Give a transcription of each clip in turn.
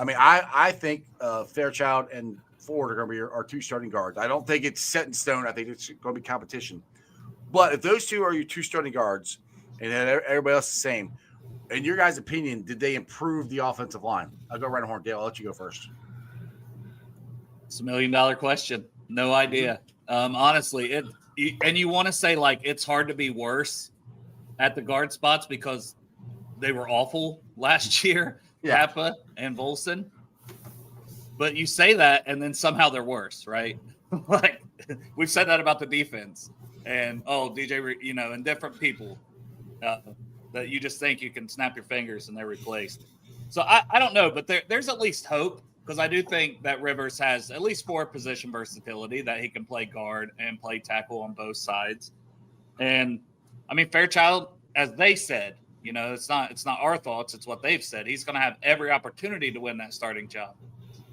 I mean, I think Fairchild and Ford are going to be our two starting guards. I don't think it's set in stone. I think it's going to be competition. But if those two are your two starting guards, and then everybody else is the same, in your guys' opinion, did they improve the offensive line? I'll go right on horn. Dale, I'll let you go first. It's $1 million question. No idea. Honestly, and you want to say like it's hard to be worse at the guard spots because they were awful last year, Kappa and Volson. But you say that, and then somehow they're worse, right? Like we've said that about the defense, and DJ, and different people that you just think you can snap your fingers and they're replaced. So I don't know, but there's at least hope because I do think that Rivers has at least 4 position versatility that he can play guard and play tackle on both sides. And I mean, Fairchild, as they said, it's not our thoughts, it's what they've said. He's going to have every opportunity to win that starting job.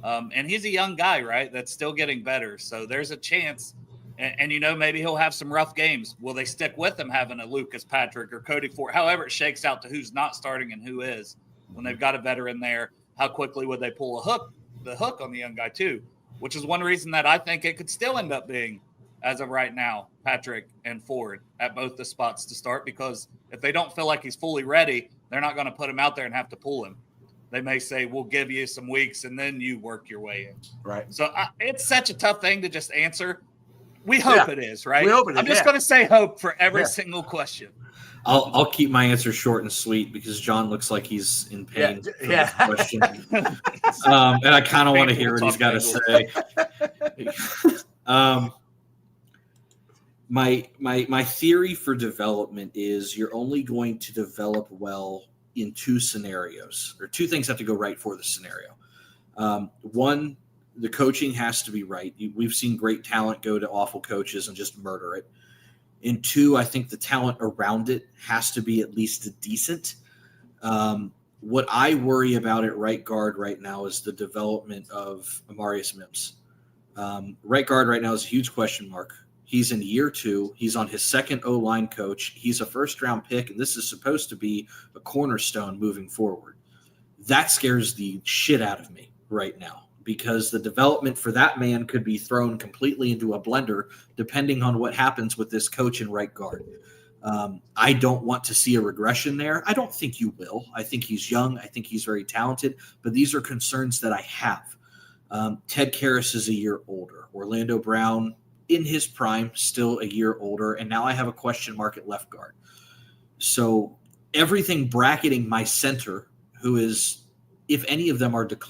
And he's a young guy, right? That's still getting better. So there's a chance. And maybe he'll have some rough games. Will they stick with him having a Lucas Patrick or Cody Ford? However it shakes out to who's not starting and who is. When they've got a veteran there, how quickly would they pull the hook on the young guy too? Which is one reason that I think it could still end up being, as of right now, Patrick and Ford at both the spots to start. Because if they don't feel like he's fully ready, they're not going to put him out there and have to pull him. They may say, we'll give you some weeks and then you work your way in. Right. So it's such a tough thing to just answer. We hope it is, right? We hope it is. I'm just going to say hope for every single question. I'll keep my answer short and sweet because John looks like he's in pain for this question. And I kind of want to hear what he's got to say. My theory for development is you're only going to develop well in 2 scenarios, or 2 things have to go right for the scenario. One, the coaching has to be right. We've seen great talent go to awful coaches and just murder it. And 2, I think the talent around it has to be at least decent. What I worry about at right guard right now is the development of Amarius Mims. Right guard right now is a huge question mark. He's in year 2. He's on his second O-line coach. He's a first-round pick, and this is supposed to be a cornerstone moving forward. That scares the shit out of me right now because the development for that man could be thrown completely into a blender depending on what happens with this coach in right guard. I don't want to see a regression there. I don't think you will. I think he's young. I think he's very talented, but these are concerns that I have. Ted Karras is a year older. Orlando Brown, in his prime, still a year older, and now I have a question mark at left guard. So everything bracketing my center, who is, if any of them are declining,